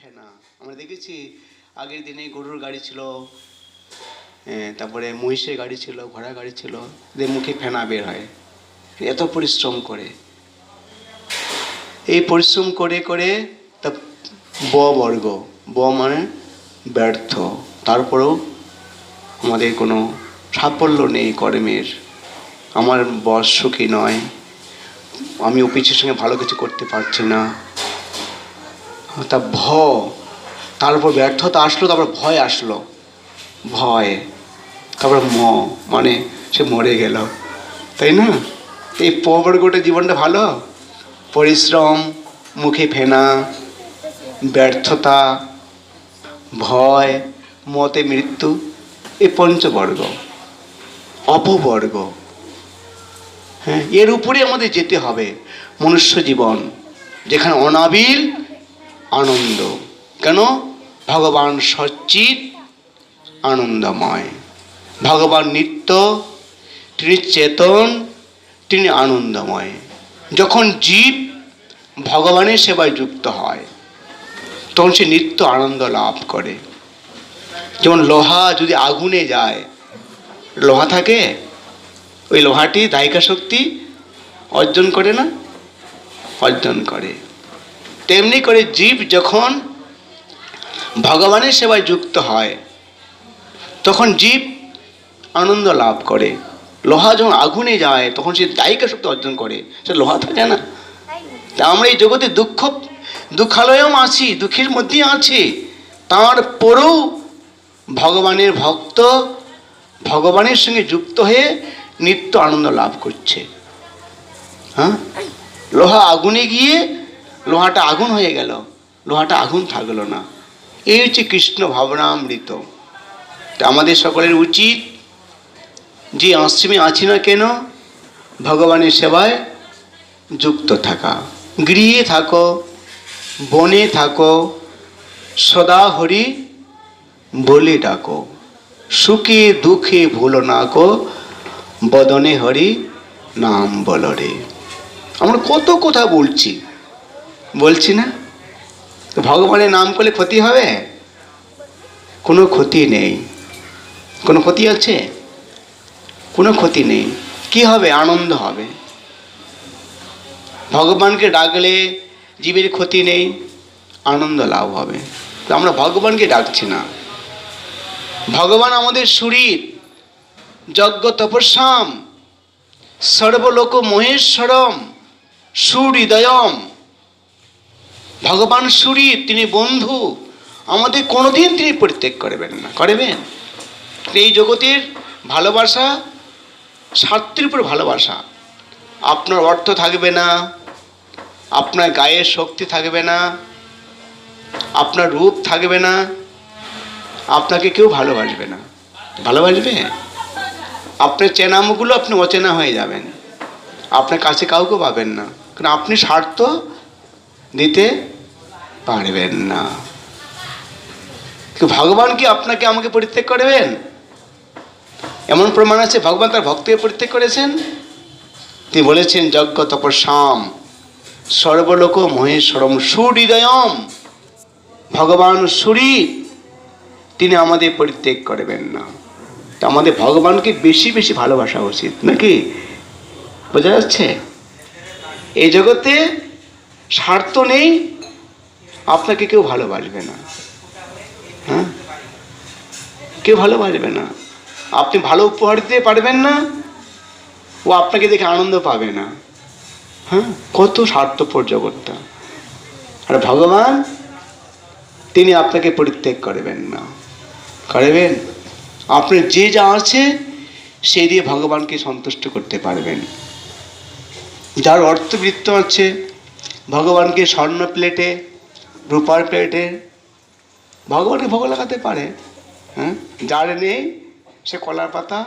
ফেনা আমরা দেখেছি। আগের দিনে গরুর গাড়ি ছিল, তারপরে মহিষের গাড়ি ছিল, ঘোড়া গাড়ি ছিল, এদের মুখে ফেনা বের হয়। এত পরিশ্রম করে, এই পরিশ্রম করে করে তা বর্গ, মানে ব্যর্থ, তারপরেও আমাদের কোনো সাফল্য নেই কর্মের। আমার বস সুখী নয়, আমি অফিসের সঙ্গে ভালো কিছু করতে পারছি না। তা তারপর ব্যর্থতা আসলো, তারপর ভয় আসলো, ভয়, তারপর মানে সে মরে গেল, তাই না? এই পবর্গটা জীবনটা ভালো। পরিশ্রম, মুখে ফেনা, ব্যর্থতা, ভয়, মতে মৃত্যু, এই পঞ্চবর্গ, অপবর্গ। হ্যাঁ, এর উপরে আমাদের যেতে হবে। মনুষ্য জীবন যেখানে অনাবিল আনন্দ। কেন? ভগবান সচ্চিৎ আনন্দময়, ভগবান নিত্য, তিনি চেতন, তিনি আনন্দময়। যখন জীব ভগবানের সেবায় যুক্ত হয় তখন সে নিত্য আনন্দ লাভ করে। যেমন লোহা যদি আগুনে যায়, লোহা থাকে, ওই লোহাটি দায়িকা শক্তি অর্জন করে না? অর্জন করে। তেমনি করে জীব যখন ভগবানের সেবায় যুক্ত হয় তখন জীব আনন্দ লাভ করে। লোহা যখন আগুনে যায় তখন সে দায়িকা শক্তি অর্জন করে, সে লোহা থাকে না। তা আমরা এই জগতে দুঃখালয়েও আছি, দুঃখের মধ্যেই আছি, তারপরেও ভগবানের ভক্ত, ভগবানের সঙ্গে যুক্ত হয়ে নিত্য আনন্দ লাভ করছে। হ্যাঁ, লোহা আগুনে গিয়ে লোহাটা আগুন হয়ে গেল, লোহাটা আগুন থাকলো না। এই হচ্ছে কৃষ্ণ ভাবনামৃত। তা আমাদের সকলের উচিত, যে আশ্রমে আছি না কেন, ভগবানের সেবায় যুক্ত থাকা। গৃহে থাকো, বনে থাকো, সদা হরি বলে ডাকো, সুখে দুঃখে ভুলো না কো, বদনে হরি নাম বলো রে। আমরা কত কথা বলছি না? ভগবানের নাম করলে ক্ষতি হবে? কোনো ক্ষতি নেই। কোনো ক্ষতি আছে? কোনো ক্ষতি নেই। কি হবে? আনন্দ হবে। ভগবানকে ডাকলে জীবের ক্ষতি নেই, আনন্দ লাভ হবে। তো আমরা ভগবানকে ডাকছি না। ভগবান আমাদের শরীর, যজ্ঞ তপস্যাম সর্বলোক মহেশ্বরম সুহৃদয়ম। ভগবান শরীর, তিনি বন্ধু, আমাদের কোনোদিন তিনি পরিত্যাগ করবেন না। করবেন? এই জগতের ভালোবাসা স্বার্থের উপর ভালোবাসা। আপনার অর্থ থাকবে না, আপনার গায়ের শক্তি থাকবে না, আপনার রূপ থাকবে না, আপনাকে কেউ ভালোবাসবে না। ভালোবাসবে? আপনার চেনা মুখগুলো আপনি অচেনা হয়ে যাবেন, আপনার কাছে কাউকে পাবেন না, কারণ আপনি স্বার্থ দিতে পারবেন না। ভগবান কি আপনাকে আমাকে পরিত্যাগ করবেন? এমন প্রমাণ আছে ভগবান তার ভক্তকে পরিত্যাগ করেছেন। তিনি বলেছেন যজ্ঞ তপস্যাম সর্বলোক মহেশ্বরম সুহৃদয়ম। ভগবান শরীর, তিনি আমাদের পরিত্যাগ করবেন না। তা আমাদের ভগবানকে বেশি বেশি ভালোবাসা উচিত, নাকি? বোঝা যাচ্ছে? এই জগতে স্বার্থ নেই, আপনাকে কেউ ভালোবাসবে না। হ্যাঁ, কেউ ভালোবাসবে না। আপনি ভালো উপহার দিতে পারবেন না, ও আপনাকে দেখে আনন্দ পাবে না। হ্যাঁ, কত স্বার্থপর জগৎটা। আর ভগবান, তিনি আপনাকে পরিত্যাগ করবেন না। করবেন? আপনি যে যা আছে সেই দিয়ে ভগবানকে সন্তুষ্ট করতে পারবেন। যার অর্থবৃত্ত আছে, ভগবানকে স্বর্ণ প্লেটে, রূপার প্লেটে ভগবানকে ভোগ লাগাতে পারে। হ্যাঁ, যার নেই সে কলার পাতা,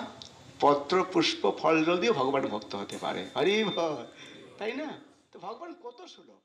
পত্র, পুষ্প, ফল জল দিয়ে ভগবান ভক্ত হতে পারে। হরি বল, তাই না? তো ভগবান কত সুলভ।